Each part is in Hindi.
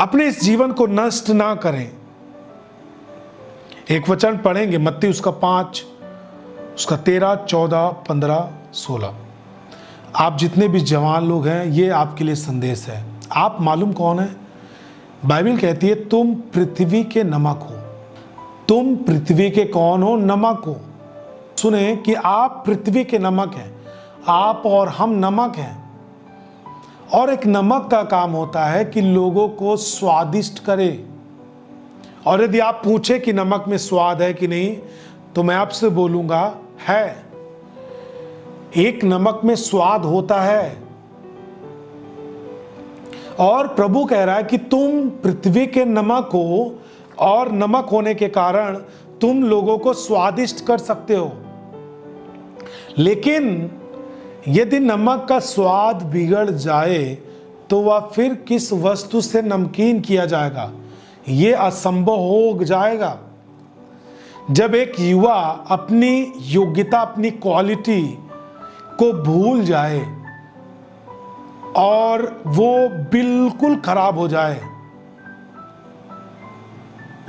अपने इस जीवन को नष्ट ना करें। एक वचन पढ़ेंगे मत्ती उसका 5, उसका 13, 14, 15, 16। आप जितने भी जवान लोग हैं, ये आपके लिए संदेश है। आप मालूम कौन है? बाइबल कहती है तुम पृथ्वी के नमक हो। तुम पृथ्वी के कौन हो? नमक हो। सुने कि आप पृथ्वी के नमक हैं। आप और हम नमक हैं। और एक नमक का काम होता है कि लोगों को स्वादिष्ट करे। और यदि आप पूछे कि नमक में स्वाद है कि नहीं, तो मैं आपसे बोलूंगा है। एक नमक में स्वाद होता है। और प्रभु कह रहा है कि तुम पृथ्वी के नमक हो, और नमक होने के कारण तुम लोगों को स्वादिष्ट कर सकते हो। लेकिन यदि नमक का स्वाद बिगड़ जाए तो वह फिर किस वस्तु से नमकीन किया जाएगा? यह असंभव हो जाएगा। जब एक युवा अपनी योग्यता, अपनी क्वालिटी को भूल जाए और वो बिल्कुल खराब हो जाए,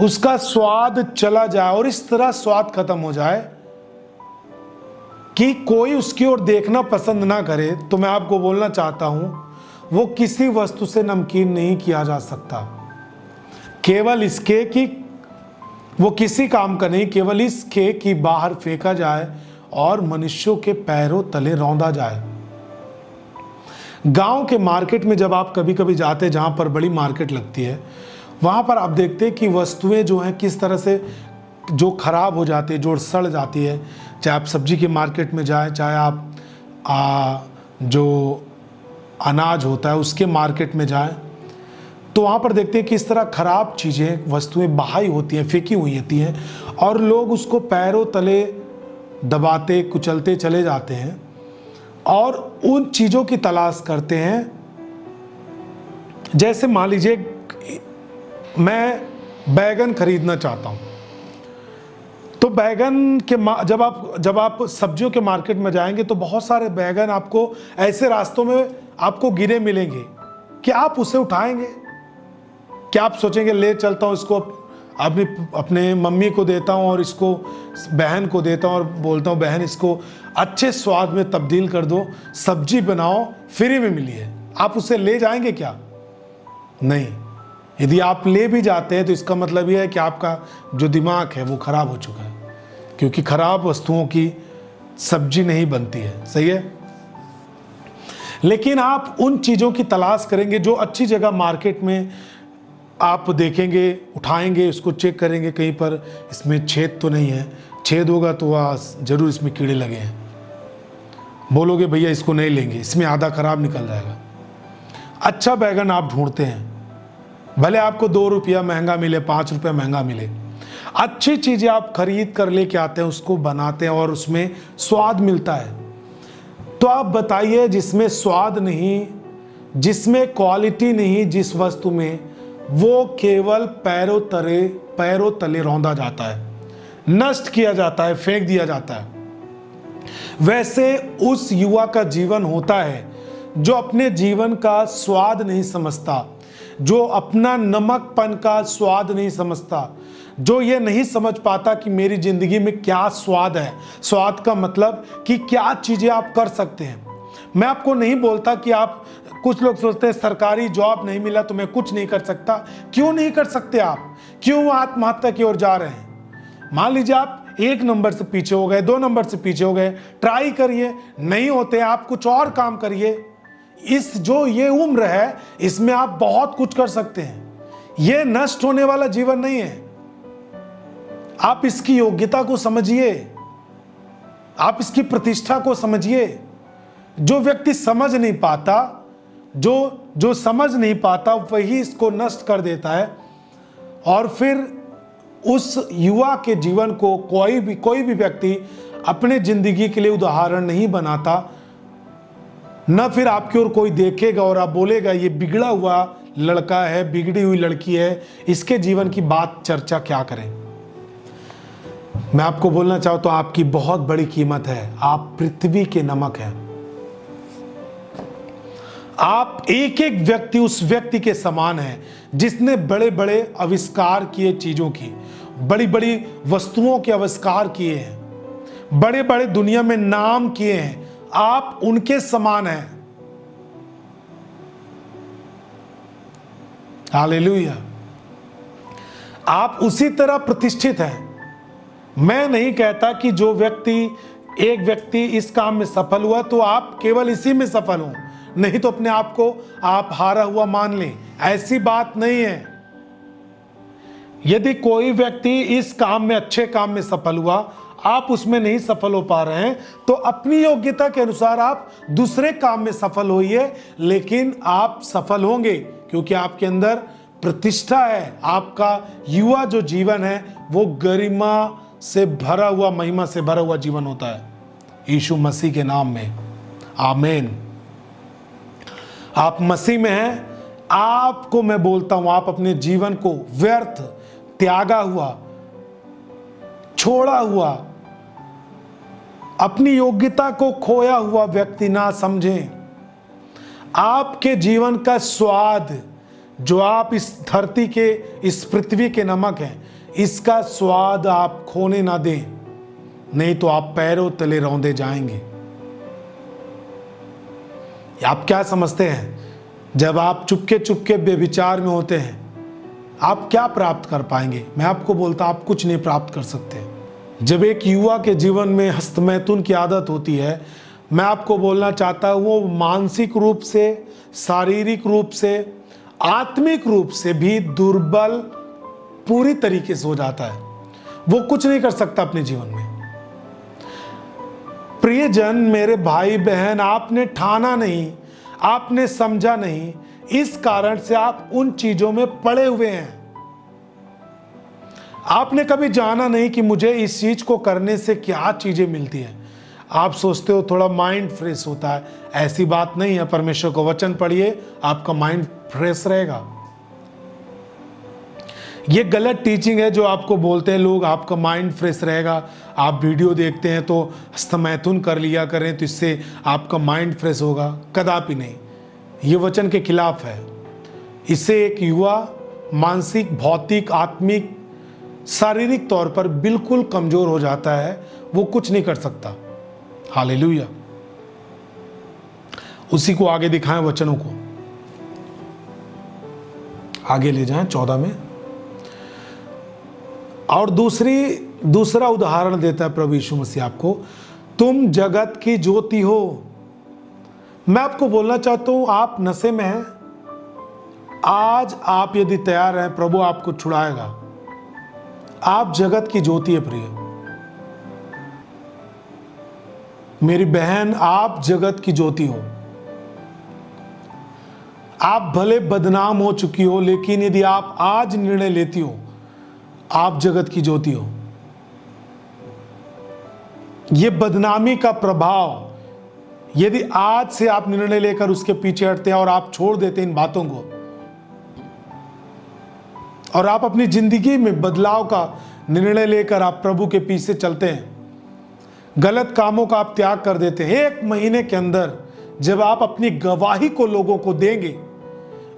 उसका स्वाद चला जाए और इस तरह स्वाद खत्म हो जाए कि कोई उसकी ओर देखना पसंद ना करे, तो मैं आपको बोलना चाहता हूं, वो किसी वस्तु से नमकीन नहीं किया जा सकता। केवल इसके कि वो किसी काम का नहीं, केवल इसके कि बाहर फेंका जाए और मनुष्यों के पैरों तले रौंदा जाए। गांव के मार्केट में जब आप कभी कभी जाते, जहां पर बड़ी मार्केट लगती है, वहां पर आप देखते हैं कि वस्तुएं जो हैं किस तरह से जो खराब हो जाती है, जो सड़ जाती है। चाहे आप सब्जी के मार्केट में जाएं, चाहे आप जो अनाज होता है उसके मार्केट में जाएं, तो वहाँ पर देखते हैं कि इस तरह खराब चीज़ें, वस्तुएं बहाई होती हैं, फेंकी हुई होती हैं, और लोग उसको पैरों तले दबाते कुचलते चले जाते हैं और उन चीज़ों की तलाश करते हैं। जैसे मान लीजिए मैं बैगन खरीदना चाहता हूँ, तो बैगन के जब आप सब्जियों के मार्केट में जाएंगे तो बहुत सारे बैगन आपको ऐसे रास्तों में आपको गिरे मिलेंगे कि आप उसे उठाएंगे। क्या आप सोचेंगे ले चलता हूँ इसको, अपने मम्मी को देता हूँ और इसको बहन को देता हूँ और बोलता हूँ बहन इसको अच्छे स्वाद में तब्दील कर दो, सब्जी बनाओ, फ्री में मिली है। आप उसे ले जाएंगे क्या? नहीं। यदि आप ले भी जाते हैं तो इसका मतलब यह है कि आपका जो दिमाग है वो खराब हो चुका है, क्योंकि खराब वस्तुओं की सब्जी नहीं बनती है। सही है। लेकिन आप उन चीज़ों की तलाश करेंगे जो अच्छी जगह मार्केट में आप देखेंगे, उठाएंगे, उसको चेक करेंगे कहीं पर इसमें छेद तो नहीं है। छेद होगा तो वह जरूर इसमें कीड़े लगे हैं। बोलोगे भैया इसको नहीं लेंगे, इसमें आधा खराब निकल जाएगा। अच्छा बैगन आप ढूंढते हैं, भले आपको 2 रुपया महंगा मिले, 5 रुपया महंगा मिले, अच्छी चीज़ें आप खरीद कर लेके आते हैं, उसको बनाते हैं और उसमें स्वाद मिलता है। तो आप बताइए, जिसमें स्वाद नहीं, जिसमें क्वालिटी नहीं, जिस वस्तु में, वो केवल पैरों तले रौंदा जाता है, नष्ट किया जाता है, फेंक दिया जाता है। वैसे उस युवा का जीवन होता है जो अपने जीवन का स्वाद नहीं समझता, जो अपना नमकपन का स्वाद नहीं समझता, जो ये नहीं समझ पाता कि मेरी जिंदगी में क्या स्वाद है। स्वाद का मतलब कि क्या चीजें आप कर सकते हैं। मैं आपको नहीं बोलता कि आप, कुछ लोग सोचते हैं सरकारी जॉब नहीं मिला तो मैं कुछ नहीं कर सकता। क्यों नहीं कर सकते आप? क्यों आत्महत्या की ओर जा रहे हैं? मान लीजिए आप 1 नंबर से पीछे हो गए, 2 नंबर से पीछे हो गए, ट्राई करिए, नहीं होते आप कुछ और काम करिए। इस जो ये उम्र है, इसमें आप बहुत कुछ कर सकते हैं। ये नष्ट होने वाला जीवन नहीं है। आप इसकी योग्यता को समझिए, आप इसकी प्रतिष्ठा को समझिए। जो व्यक्ति समझ नहीं पाता, जो समझ नहीं पाता, वही इसको नष्ट कर देता है। और फिर उस युवा के जीवन को कोई भी व्यक्ति अपने जिंदगी के लिए उदाहरण नहीं बनाता। न फिर आपकी ओर कोई देखेगा और आप बोलेगा ये बिगड़ा हुआ लड़का है, बिगड़ी हुई लड़की है, इसके जीवन की बात चर्चा क्या करें। मैं आपको बोलना चाहूं तो आपकी बहुत बड़ी कीमत है। आप पृथ्वी के नमक हैं। आप एक एक व्यक्ति उस व्यक्ति के समान है जिसने बड़े बड़े आविष्कार किए, चीजों की बड़ी बड़ी वस्तुओं के आविष्कार किए हैं, बड़े बड़े दुनिया में नाम किए हैं। आप उनके समान हैं। हालेलुया। आप उसी तरह प्रतिष्ठित हैं। मैं नहीं कहता कि जो व्यक्ति, एक व्यक्ति इस काम में सफल हुआ तो आप केवल इसी में सफल हो, नहीं तो अपने आप को आप हारा हुआ मान लें। ऐसी बात नहीं है। यदि कोई व्यक्ति इस काम में, अच्छे काम में सफल हुआ, आप उसमें नहीं सफल हो पा रहे हैं, तो अपनी योग्यता के अनुसार आप दूसरे काम में सफल होइए, लेकिन आप सफल होंगे क्योंकि आपके अंदर प्रतिष्ठा है। आपका युवा जो जीवन है वो गरिमा से भरा हुआ, महिमा से भरा हुआ जीवन होता है यीशु मसीह के नाम में। आमीन। आप मसीह में हैं। आपको मैं बोलता हूं, आप अपने जीवन को व्यर्थ, त्यागा हुआ, छोड़ा हुआ, अपनी योग्यता को खोया हुआ व्यक्ति ना समझें। आपके जीवन का स्वाद, जो आप इस धरती के, इस पृथ्वी के नमक हैं, इसका स्वाद आप खोने ना दें, नहीं तो आप पैरों तले रौंदे जाएंगे। आप क्या समझते हैं, जब आप चुपके चुपके बेविचार में होते हैं, आप क्या प्राप्त कर पाएंगे? मैं आपको बोलता, आप कुछ नहीं प्राप्त कर सकते। जब एक युवा के जीवन में हस्तमैथुन की आदत होती है, मैं आपको बोलना चाहता हूं, वो मानसिक रूप से, शारीरिक रूप से, आत्मिक रूप से भी दुर्बल पूरी तरीके से हो जाता है। वो कुछ नहीं कर सकता अपने जीवन में। प्रियजन, मेरे भाई बहन, आपने ठाना नहीं, आपने समझा नहीं, इस कारण से आप उन चीजों में पड़े हुए हैं। आपने कभी जाना नहीं कि मुझे इस चीज को करने से क्या चीजें मिलती हैं। आप सोचते हो थोड़ा माइंड फ्रेश होता है, ऐसी बात नहीं है। परमेश्वर को वचन पढ़िए, आपका माइंड फ्रेश रहेगा। ये गलत टीचिंग है जो आपको बोलते हैं लोग, आपका माइंड फ्रेश रहेगा। आप वीडियो देखते हैं तो हस्तमैथुन कर लिया करें तो इससे आपका माइंड फ्रेश होगा। कदापि नहीं, ये वचन के खिलाफ है। इससे एक युवा मानसिक, भौतिक, आत्मिक, शारीरिक तौर पर बिल्कुल कमजोर हो जाता है, वो कुछ नहीं कर सकता। हालेलुया। उसी को आगे दिखाएं, वचनों को आगे ले जाएं 14 में। और दूसरा उदाहरण देता है प्रभु यीशु मसीह आपको, तुम जगत की ज्योति हो। मैं आपको बोलना चाहता हूं, आप नशे में हैं, आज आप यदि तैयार हैं, प्रभु आपको छुड़ाएगा। आप जगत की ज्योति है प्रिय मेरी बहन, आप जगत की ज्योति हो। आप भले बदनाम हो चुकी हो, लेकिन यदि आप आज निर्णय लेती हो, आप जगत की ज्योति हो। यह बदनामी का प्रभाव, यदि आज से आप निर्णय लेकर उसके पीछे हटते हैं और आप छोड़ देते इन बातों को, और आप अपनी जिंदगी में बदलाव का निर्णय लेकर आप प्रभु के पीछे चलते हैं, गलत कामों का आप त्याग कर देते हैं, 1 महीने के अंदर जब आप अपनी गवाही को लोगों को देंगे,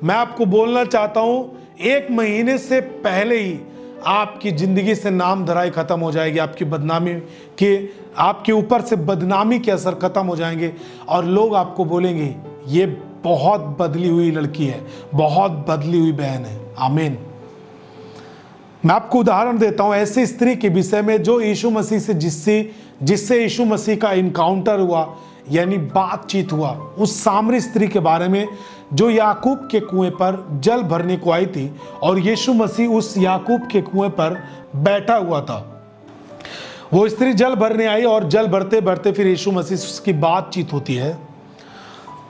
मैं आपको बोलना चाहता हूं, 1 महीने से पहले ही आपकी जिंदगी से नाम धराई खत्म हो जाएगी। आपकी बदनामी के, आपके ऊपर से बदनामी के असर खत्म हो जाएंगे और लोग आपको बोलेंगे ये बहुत बदली हुई लड़की है, बहुत बदली हुई बहन है। आमीन। मैं आपको उदाहरण देता हूं ऐसी स्त्री के विषय में जो यीशु मसीह से, जिससे यीशु मसीह का इनकाउंटर हुआ, यानी बातचीत हुआ। उस सामरी स्त्री के बारे में जो याकूब के कुएं पर जल भरने को आई थी और यीशु मसीह उस याकूब के कुएं पर बैठा हुआ था। वो स्त्री जल भरने आई और जल भरते भरते फिर यीशु मसीह से उसकी बातचीत होती है।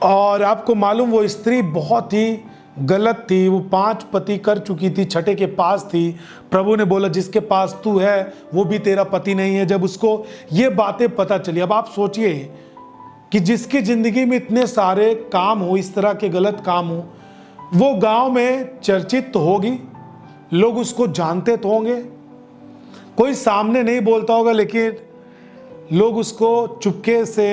और आपको मालूम, वो स्त्री बहुत ही गलत थी। वो 5 पति कर चुकी थी, 6ठे के पास थी। प्रभु ने बोला जिसके पास तू है वो भी तेरा पति नहीं है। जब उसको ये बातें पता चली, अब आप सोचिए कि जिसकी जिंदगी में इतने सारे काम हो, इस तरह के गलत काम हो, वो गांव में चर्चित तो होगी, लोग उसको जानते तो होंगे, कोई सामने नहीं बोलता होगा, लेकिन लोग उसको चुपके से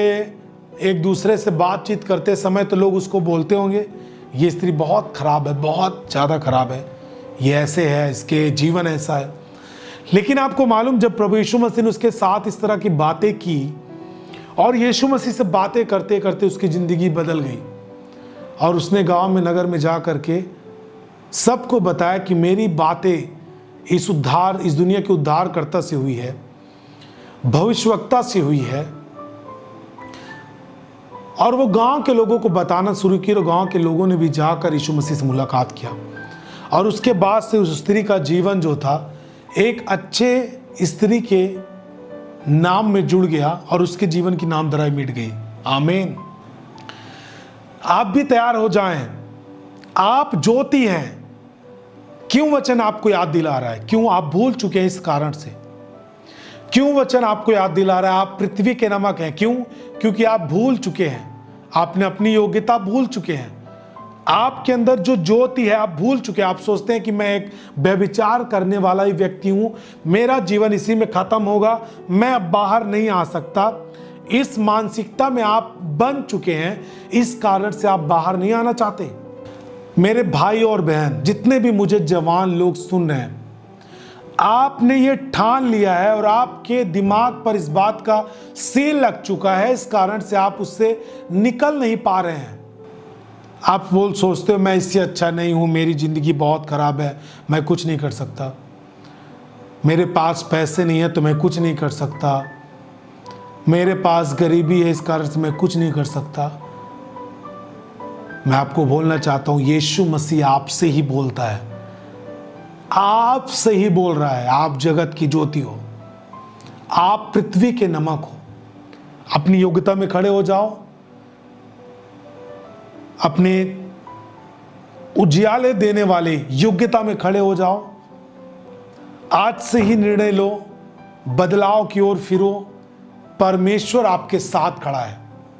एक दूसरे से बातचीत करते समय तो लोग उसको बोलते होंगे, ये स्त्री बहुत खराब है, बहुत ज़्यादा खराब है, ये ऐसे है, इसके जीवन ऐसा है। लेकिन आपको मालूम, जब प्रभु यीशु मसीह ने उसके साथ इस तरह की बातें की और यीशु मसीह से बातें करते करते उसकी ज़िंदगी बदल गई और उसने गांव में, नगर में जा करके सबको बताया कि मेरी बातें इस दुनिया के उद्धारकर्ता से हुई है, भविष्यवक्ता से हुई है। और वो गांव के लोगों को बताना शुरू किया और गांव के लोगों ने भी जाकर यीशु मसीह से मुलाकात किया। और उसके बाद से उस स्त्री का जीवन जो था एक अच्छे स्त्री के नाम में जुड़ गया और उसके जीवन की नामधराई मिट गई। आमीन। आप भी तैयार हो जाएं। आप ज्योति हैं। क्यों वचन आपको याद दिला रहा है? क्यों आप भूल चुके हैं? इस कारण से क्यों वचन आपको याद दिला रहा है? आप पृथ्वी के नमक हैं। क्यों? क्योंकि आप भूल चुके हैं, आपने अपनी योग्यता भूल चुके हैं। आपके अंदर जो ज्योति है आप भूल चुके हैं। आप सोचते हैं कि मैं एक व्यभिचार करने वाला ही व्यक्ति हूं, मेरा जीवन इसी में खत्म होगा, मैं अब बाहर नहीं आ सकता। इस मानसिकता में आप बन चुके हैं, इस कारण से आप बाहर नहीं आना चाहते। मेरे भाई और बहन, जितने भी मुझे जवान लोग सुन रहे हैं, आपने ये ठान लिया है और आपके दिमाग पर इस बात का सील लग चुका है, इस कारण से आप उससे निकल नहीं पा रहे हैं। आप सोचते हो मैं इससे अच्छा नहीं हूं, मेरी जिंदगी बहुत खराब है, मैं कुछ नहीं कर सकता, मेरे पास पैसे नहीं है तो मैं कुछ नहीं कर सकता, मेरे पास गरीबी है इस कारण से मैं कुछ नहीं कर सकता। मैं आपको बोलना चाहता हूं, यीशु मसीह आपसे ही बोलता है, आपसे ही बोल रहा है। आप जगत की ज्योति हो, आप पृथ्वी के नमक हो। अपनी योग्यता में खड़े हो जाओ, अपने उजियाले देने वाले योग्यता में खड़े हो जाओ। आज से ही निर्णय लो, बदलाव की ओर फिरो। परमेश्वर आपके साथ खड़ा है।